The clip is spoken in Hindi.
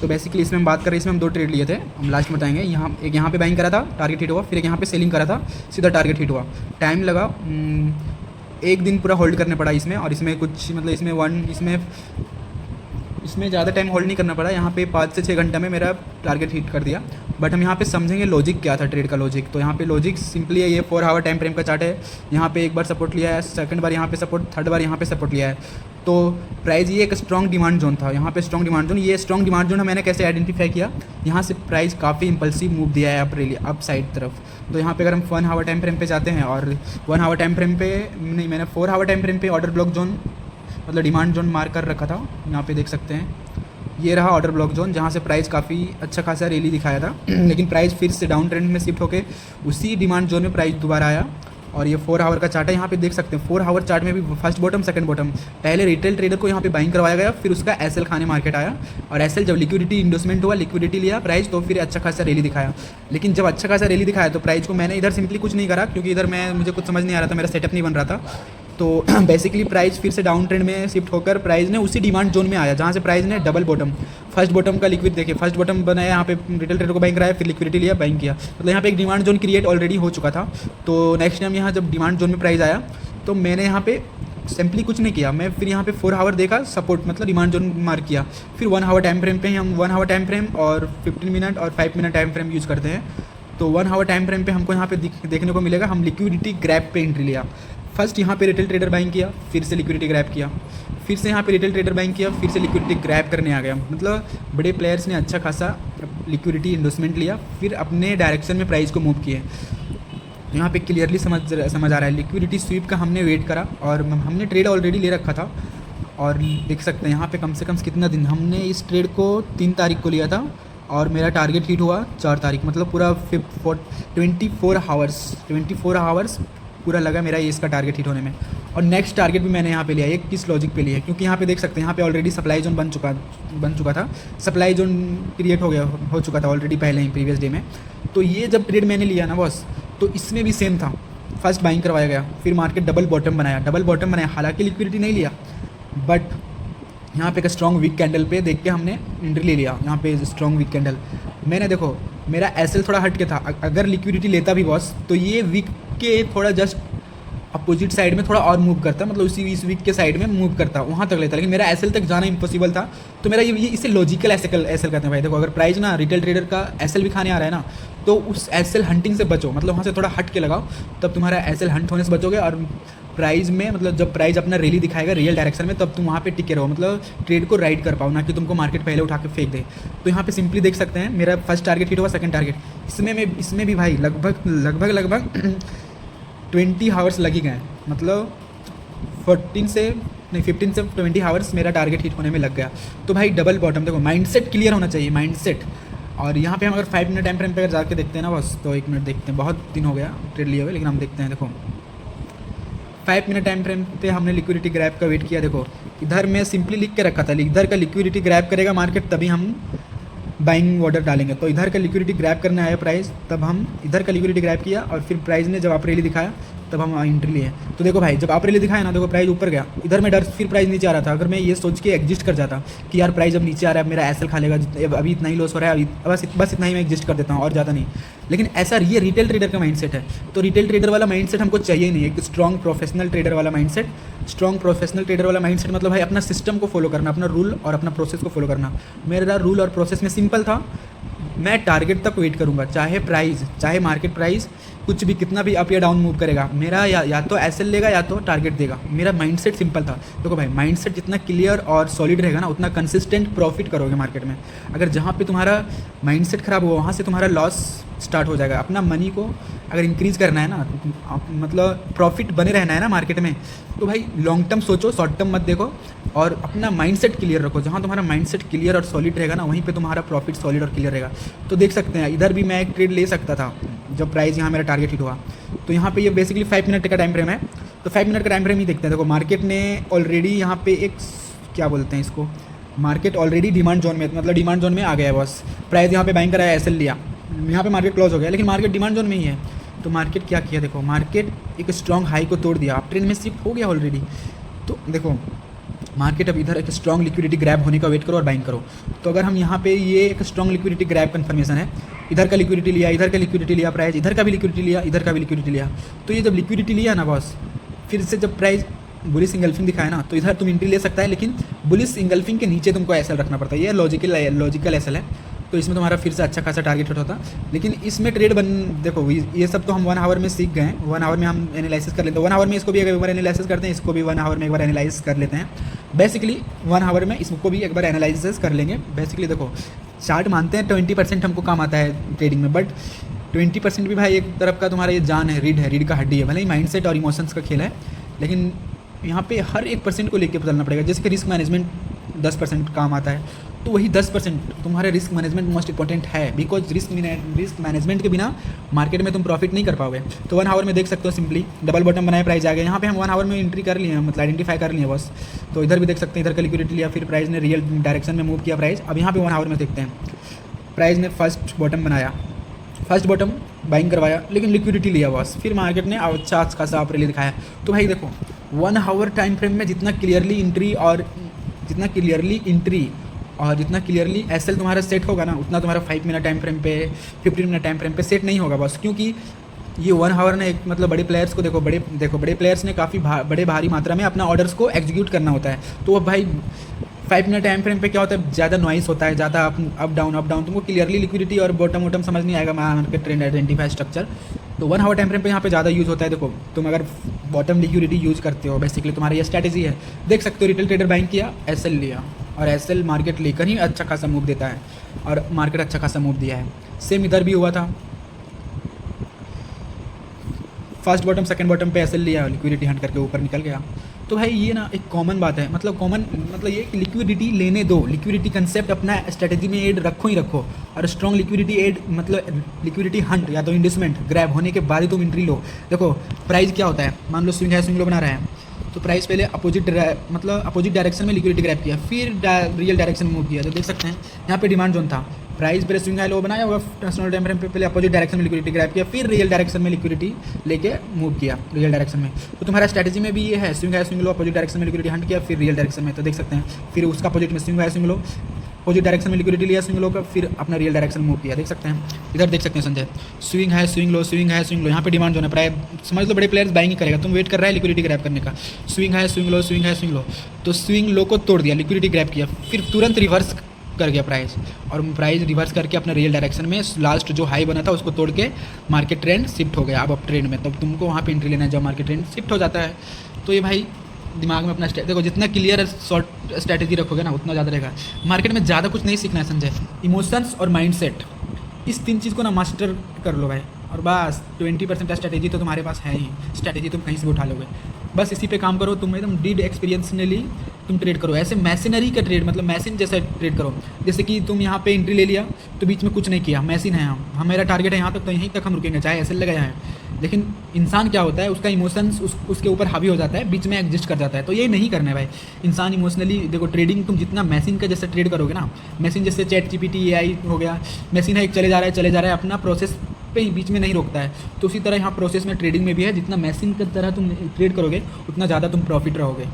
तो बेसिकली इसमें हम बात कर रहे हैं, इसमें हम 2 ट्रेड लिए थे, हम लास्ट में बताएंगे। एक यहाँ पे बाइंग करा था, टारगेट हिट हुआ, फिर एक यहाँ पे सेलिंग करा था, सीधा टारगेट हिट हुआ। टाइम लगा, 1 दिन पूरा होल्ड करने पड़ा इसमें, और इसमें कुछ मतलब इसमें ज़्यादा टाइम होल्ड नहीं करना पड़ा, यहाँ पे 5 से 6 घंटा में मेरा टारगेट हिट कर दिया। बट हम यहाँ पे समझेंगे लॉजिक क्या था ट्रेड का लॉजिक। तो यहाँ पे लॉजिक सिंपली है, ये 4 आवर टाइम फ्रेम का चार्ट है। यहाँ पे एक बार सपोर्ट लिया है, सेकंड बार यहाँ पे सपोर्ट, थर्ड बार यहाँ पे सपोर्ट लिया है। तो प्राइस ये एक स्ट्रॉन्ग डिमांड जोन था, यहाँ पे स्ट्रॉन्ग डिमांड जोन। ये स्ट्रॉन्ग डिमांड जोन मैंने कैसे आइडेंटिफाई किया, यहाँ से प्राइस काफ़ी इंपल्सिव मूव दिया है अप साइड तरफ। तो यहाँ पे अगर हम 1 आवर टाइम फ्रेम पे जाते हैं, और 1 आवर टाइम फ्रेम पे नहीं, मैंने 4 आवर टाइम फ्रेम पे ऑर्डर ब्लॉक जोन मतलब डिमांड जोन मार्क कर रखा था। यहाँ पे देख सकते हैं, ये रहा ऑर्डर ब्लॉक जोन, जहाँ से प्राइस काफ़ी अच्छा खासा रैली दिखाया था। लेकिन प्राइस फिर से डाउन ट्रेंड में शिफ्ट होकर उसी डिमांड जोन में प्राइस दोबारा आया। और ये 4 आवर का चार्ट है, यहाँ पे देख सकते हैं 4 आवर चार्ट में भी फर्स्ट बॉटम सेकंड बॉटम। पहले रिटेल ट्रेडर को यहाँ पे बाइंग करवाया गया, फिर उसका एसएल खाने मार्केट आया, और एसएल जब लिक्विडिटी इंडोसमेंट हुआ, लिक्विडिटी लिया प्राइस, तो फिर अच्छा खासा रैली दिखाया। लेकिन जब अच्छा खासा रैली दिखाया तो प्राइस को मैंने इधर सिंपली कुछ नहीं करा, क्योंकि इधर मुझे कुछ समझ नहीं आ रहा था, मेरा सेटअप नहीं बन रहा था। तो बेसिकली प्राइस फिर से डाउन ट्रेंड में शिफ्ट होकर प्राइस ने उसी डिमांड जोन में आया, जहाँ से प्राइस ने डबल बॉटम, फर्स्ट बॉटम का लिक्विड देखिए, फर्स्ट बॉटम बनाया, यहाँ पे रिटेल ट्रेडर को बाइंग कराया, फिर लिक्विडिटी लिया, बाइंग किया। मतलब यहाँ पे एक डिमांड जोन क्रिएट ऑलरेडी हो चुका था। तो नेक्स्ट टाइम यहाँ जब डिमांड जोन में प्राइस आया, तो मैंने यहाँ पे सिंपली कुछ नहीं किया, मैं फिर यहाँ पे 4 आवर देखा सपोर्ट, मतलब डिमांड जोन मार्क किया। फिर 1 आवर टाइम फ्रेम पे हम 1 आवर टाइम फ्रेम और 15 मिनट और 5 मिनट टाइम फ्रेम यूज़ करते हैं। तो 1 आवर टाइम फ्रेम पे हमको यहाँ पे देखने को मिलेगा, हम लिक्विडिटी ग्रैब पे एंट्री लिया। फर्स्ट यहाँ पे रिटेल ट्रेडर बाइंग किया, फिर से लिक्विडिटी ग्रैब किया, फिर से यहाँ पे रिटेल ट्रेडर बाइंग किया, फिर से लिक्विडिटी ग्रैब करने आ गया। मतलब बड़े प्लेयर्स ने अच्छा खासा लिक्विडिटी इन्वेस्टमेंट लिया, फिर अपने डायरेक्शन में प्राइस को मूव किए। यहाँ पे क्लियरली समझ आ रहा है, लिक्विडिटी स्वीप का हमने वेट करा, और हमने ट्रेड ऑलरेडी ले रखा था। और देख सकते हैं यहाँ पे कम से कम कितना दिन, हमने इस ट्रेड को 3 तारीख को लिया था, और मेरा टारगेट हिट हुआ 4 तारीख, मतलब पूरा 24 आवर्स पूरा लगा मेरा ये इसका टारगेट हिट होने में। और नेक्स्ट टारगेट भी मैंने यहाँ पे लिया है, किस लॉजिक पे लिया है, क्योंकि यहाँ पे देख सकते हैं यहाँ पे ऑलरेडी सप्लाई जोन बन चुका था, सप्लाई जोन क्रिएट हो चुका था ऑलरेडी पहले ही प्रीवियस डे में। तो ये जब ट्रेड मैंने लिया ना बॉस, तो इसमें भी सेम था, फर्स्ट बाइंग करवाया गया, फिर मार्केट डबल बॉटम बनाया, हालांकि लिक्विडिटी नहीं लिया, बट यहाँ पे एक स्ट्रॉन्ग वीक कैंडल पे देख के हमने एंट्री ले लिया। यहाँ पे स्ट्रॉन्ग वीक कैंडल मैंने देखो, मेरा एसएल थोड़ा हट के था, अगर लिक्विडिटी लेता भी बॉस, तो ये वीक के थोड़ा जस्ट अपोजिट साइड में थोड़ा और मूव करता, मतलब इस वीक के साइड में मूव करता, वहाँ तक लेता, लेकिन मेरा एसएल तक जाना इम्पॉसिबल था। तो मेरा ये इसे लॉजिकल एसएल कहते हैं भाई। देखो अगर प्राइस ना रिटेल ट्रेडर का एसएल भी खाने आ रहा है ना, तो उस एसएल हंटिंग से बचो, मतलब वहाँ से थोड़ा हट के लगाओ, तब तुम्हारा एसएल हंट होने से बचोगे। और प्राइस में मतलब जब प्राइस अपना रैली दिखाएगा रियल डायरेक्शन में, तब तुम वहाँ पे टिके रहो, मतलब ट्रेड को राइड कर पाओ, ना कि तुमको मार्केट पहले उठा के फेंक दे। तो यहाँ पे सिंपली देख सकते हैं मेरा फर्स्ट टारगेट हिट हुआ, सेकंड टारगेट, इसमें भी भाई लगभग 20 आवर्स लगी गए, मतलब 15 से 20 आवर्स मेरा टारगेट हिट होने में लग गया। तो भाई डबल बॉटम, देखो माइंडसेट क्लियर होना चाहिए, माइंडसेट। और यहाँ पे हम अगर 5 मिनट टाइम फ्रेम पे अगर जाके देखते हैं ना बस, तो 1 मिनट देखते हैं, बहुत दिन हो गया ट्रेड लिए हुए, लेकिन हम देखते हैं। देखो 5 मिनट टाइम फ्रेम पे हमने लिक्विडिटी ग्रैब का वेट किया। देखो इधर मैं सिंपली लिख के रखा था, इधर का लिक्विडिटी ग्रैब करेगा मार्केट, तभी हम बाइंग ऑर्डर डालेंगे। तो इधर का लिक्विडिटी ग्रैब करने आया प्राइस, तब हम इधर का लिक्विडिटी ग्रैब किया, और फिर प्राइस ने जब आप रैली दिखाया तब हम एंट्री लिए। तो देखो भाई जब आप रैली दिखाया ना, देखो प्राइस ऊपर गया, इधर में डर, फिर प्राइस नीचे आ रहा था। अगर मैं ये सोच के एग्जिस्ट कर जाता कि यार प्राइस अब नीचे आ रहा है, मेरा एसएल खा लेगा, अभी इतना ही लॉस हो रहा है, अभी बस इतना ही मैं एग्जिस्ट कर देता हूँ और ज़्यादा नहीं। लेकिन ऐसा ये रिटेल ट्रेडर का माइंडसेट है। तो रिटेल ट्रेडर वाला माइंडसेट हमको चाहिए नहीं, एक स्ट्रॉन्ग प्रोफेशनल ट्रेडर वाला माइंडसेट। स्ट्रॉन्ग प्रोफेशनल ट्रेडर वाला माइंडसेट मतलब भाई अपना सिस्टम को फॉलो करना, अपना रूल और अपना प्रोसेस को फॉलो करना। मेरा रूल और प्रोसेस में सिंपल था, मैं टारगेट तक वेट करूंगा, चाहे मार्केट प्राइस कुछ भी कितना भी अप या डाउन मूव करेगा, मेरा या तो एसएल लेगा या तो टारगेट देगा। मेरा माइंडसेट सिंपल था। देखो भाई माइंडसेट जितना क्लियर और सॉलिड रहेगा ना, उतना कंसिस्टेंट प्रॉफिट करोगे मार्केट में। अगर जहाँ पे तुम्हारा माइंडसेट खराब हुआ, वहाँ से तुम्हारा लॉस स्टार्ट हो जाएगा। अपना मनी को अगर इंक्रीज़ करना है ना, मतलब प्रॉफिट बने रहना है ना मार्केट में, तो भाई लॉन्ग टर्म सोचो, शॉर्ट टर्म मत देखो, और अपना माइंडसेट क्लियर रखो। जहाँ तुम्हारा माइंडसेट क्लियर और सॉलिड रहेगा ना, वहीं पे तुम्हारा प्रॉफिट सॉलिड और क्लियर रहेगा। तो देख सकते हैं इधर भी मैं एक ट्रेड ले सकता था जब प्राइस यहाँ मेरा टारगेट हिट हुआ। तो यहाँ पे ये बेसिकली 5 मिनट का टाइम फ्रेम है। तो 5 मिनट का टाइम फ्रेम ही देखते हैं। देखो मार्केट ने ऑलरेडी यहाँ पे एक क्या बोलते हैं इसको, मार्केट ऑलरेडी डिमांड जोन में, मतलब डिमांड जोन में आ गया है बस। प्राइस यहाँ पे बाइंग कराया, एसएल लिया, यहाँ पे मार्केट क्लोज हो गया, लेकिन मार्केट डिमांड जोन में ही है। तो मार्केट क्या किया, देखो मार्केट एक स्ट्रॉन्ग हाई को तोड़ दिया, अप ट्रेंड में शिफ्ट हो गया ऑलरेडी। तो देखो मार्केट अब इधर एक स्ट्रॉन्ग लिक्विडिटी ग्रैब होने का वेट करो और बाइंग करो। तो अगर हम यहाँ पे ये एक स्ट्रॉन्ग लिक्विडिटी ग्रैब कन्फर्मेशन है, इधर का लिक्विडिटी लिया, इधर का लिक्विडिटी लिया प्राइस, इधर का भी लिक्विडिटी लिया, इधर का भी लिक्विडिटी लिया, तो ये जब लिक्विडिटी लिया ना बॉस, फिर से जब प्राइस बुलिश इंगल्फिंग दिखाए ना, तो इधर तुम एंट्री ले सकता है, लेकिन बुलिश इंगल्फिंग के नीचे तुमको एसएल रखना पड़ता है। ये लॉजिकल एसएल है, तो इसमें तुम्हारा फिर से अच्छा खासा टारगेट हिट होता। लेकिन इसमें ट्रेड देखो ये सब तो हम 1 आवर में सीख गए हैं, 1 आवर में हम एनालिसिस कर लेते हैं। 1 आवर में इसको भी एक बार एनालिसिस करते हैं, इसको भी 1 आवर में एक बार एनालाइज कर लेते हैं। बेसिकली 1 आवर में इसको भी एक बार एनालिसिस कर लेंगे। बेसिकली देखो चार्ट मानते हैं 20% हमको काम आता है ट्रेडिंग में, बट 20% भी भाई एक तरफ का तुम्हारा ये जान है, रीढ़ का हड्डी है। भले ही माइंडसेट और इमोशंस का खेल है, लेकिन यहाँ पे हर एक % को लेकर चलना पड़ेगा। जैसे कि रिस्क मैनेजमेंट 10% काम आता है, तो वही 10% तुम्हारे रिस्क मैनेजमेंट मोस्ट इंपॉर्टेंट है, बिकॉज रिस्क मैनेजमेंट के बिना मार्केट में तुम प्रॉफिट नहीं कर पाओगे। तो 1 आवर में देख सकते हो सिंपली डबल बॉटम बनाए, प्राइस आ गया। यहाँ पे हम 1 आवर में एंट्री कर लिए हैं, मतलब आइडेंटिफाई कर लिए बस। तो इधर भी देख सकते हैं, इधर का लिक्विडिटी लिया, फिर प्राइस ने रियल डायरेक्शन में मूव किया प्राइस। अब यहाँ पे 1 आवर में देखते हैं, प्राइस ने फर्स्ट बॉटम बनाया, फर्स्ट बॉटम बाइंग करवाया, लेकिन लिक्विडिटी लिया बस। फिर मार्केट ने अच्छा खासा अप्रैल दिखाया। तो भाई देखो 1 आवर टाइम फ्रेम में जितना क्लियरली एंट्री और जितना क्लियरली एसएल तुम्हारा सेट होगा ना, उतना तुम्हारा 5 मिनट टाइम फ्रेम पे, 15 मिनट टाइम फ्रेम पे सेट नहीं होगा बस। क्योंकि ये 1 आवर ने एक मतलब बड़े प्लेयर्स को बड़े प्लेयर्स ने काफ़ी बड़े भारी मात्रा में अपना ऑर्डर्स को एग्जीक्यूट करना होता है। तो अब भाई 5 मिनट टाइम फ्रेम पे क्या होता है, ज़्यादा नॉइस होता है, ज़्यादा अप डाउन तुमको क्लियरली लिक्विडिटी और बॉटम समझ नहीं आएगा मार्केट ट्रेंड आइडेंटिफाई स्ट्रक्चर। तो 1 आवर टाइम फ्रेम पे यहाँ पे ज़्यादा यूज़ होता है। देखो तुम अगर बॉटम लिक्विडिटी यूज़ करते हो, बेसिकली तुम्हारी ये स्ट्रैटेजी है। देख सकते हो रिटेल ट्रेडर बाइंग किया, एसएल लिया, और एसएल मार्केट लेकर ही अच्छा खासा मूव देता है, और मार्केट अच्छा खासा मूव दिया है। सेम इधर भी हुआ था, फर्स्ट बॉटम सेकंड बॉटम पे एसएल लिया, लिक्विडिटी हंट करके ऊपर निकल गया। तो भाई ये ना एक कॉमन बात है, मतलब ये कि लिक्विडिटी लेने दो, लिक्विडिटी कंसेप्ट अपना स्ट्रेटजी में ऐड रखो ही रखो। और स्ट्रॉन्ग लिक्विडिटी ऐड मतलब लिक्विडिटी हंट या तो इंडिसमेंट ग्रैब होने के बाद ही तुम एंट्री लो। देखो प्राइस क्या होता है, मान लो स्विंग है, स्विंग लो बना रहा है, तो प्राइस पहले अपोजिट डायरेक्शन में लिक्विडिटी ग्रैब किया, फिर रियल डायरेक्शन में मूव किया। तो देख सकते हैं यहाँ पे डिमांड जोन था, प्राइस पहले स्विंग हाई लो बनाया हुआ, ट्रांसफर टाइम फ्रेम पे पहले अपोजिट डायरेक्शन में लिक्विडिटी ग्रैब किया, फिर रियल डायरेक्शन में लिक्विडिटी लेके मूव किया रियल डायरेक्शन में। तो तुम्हारा स्ट्रैटेजी में भी ये है, swing high swing low, opposite direction में लिक्विडिटी हंट किया, फिर रियल डायरेक्शन में। तो देख सकते हैं फिर उसका अपोजिट में swing high swing low, opposite direction में लिक्विडिटी लिया स्विंग लो का, फिर अपना रियल डायरेक्शन मूव किया। देख सकते हैं इधर देख सकते हैं संजय, स्विंग है स्विंग लो, स्विंग है स्विंग लो, यहाँ पे डिमांड जो है प्राइस समझ लो बड़े प्लेयर्स बाइंग ही करेगा, तुम वेट कर रहा है लिक्विडिटी ग्रैब करने का। स्विंग है स्विंग लो, स्विंग है स्विंग लो, तो स्विंग लो को तोड़ दिया, लिक्विडिटी ग्रैब किया, फिर तुरंत रिवर्स कर गया प्राइस, और प्राइस रिवर्स करके अपने रियल डायरेक्शन में लास्ट जो हाई बना था उसको तोड़ के मार्केट ट्रेंड शिफ्ट हो गया। अब ट्रेंड में तब तुमको वहाँ पे एंट्री लेना है जब मार्केट ट्रेंड शिफ्ट हो जाता है। तो ये भाई दिमाग में अपना देखो, जितना क्लियर शॉर्ट स्ट्रैटेजी रखोगे ना उतना ज़्यादा रहेगा। मार्केट में ज़्यादा कुछ नहीं सीखना है संजय, इमोशंस और माइंडसेट, इस 3 चीज़ को ना मास्टर कर लो भाई, और बस 20% स्ट्रैटेजी तो तुम्हारे पास है ही, स्ट्रैटेजी तुम कहीं से भी उठा लोगे। बस इसी पे काम करो, तुम एकदम डीड एक्सपीरियंसली तुम ट्रेड करो, ऐसे मशीनरी का ट्रेड, मतलब मशीन जैसा ट्रेड करो। जैसे कि तुम यहाँ पे एंट्री ले लिया तो बीच में कुछ नहीं किया, मशीन है हम मेरा टारगेट है यहाँ तक, तो यहीं तक हम रुकेंगे चाहे ऐसे लगाया है। लेकिन इंसान क्या होता है, उसका इमोशंस उसके ऊपर हावी हो जाता है, बीच में एग्जिस्ट कर जाता है। तो ये नहीं करना है भाई, इंसान इमोशनली देखो। ट्रेडिंग तुम जितना मशीन का जैसे ट्रेड करोगे ना, मशीन जैसे चैट जीपीटी AI हो गया, मशीन है एक चले जा रहा है अपना प्रोसेस पे ही बीच में नहीं रोकता है। तो उसी तरह यहाँ प्रोसेस में ट्रेडिंग में भी है, जितना मशीन की तरह तुम ट्रेड करोगे उतना ज़्यादा तुम प्रॉफिट रहोगे।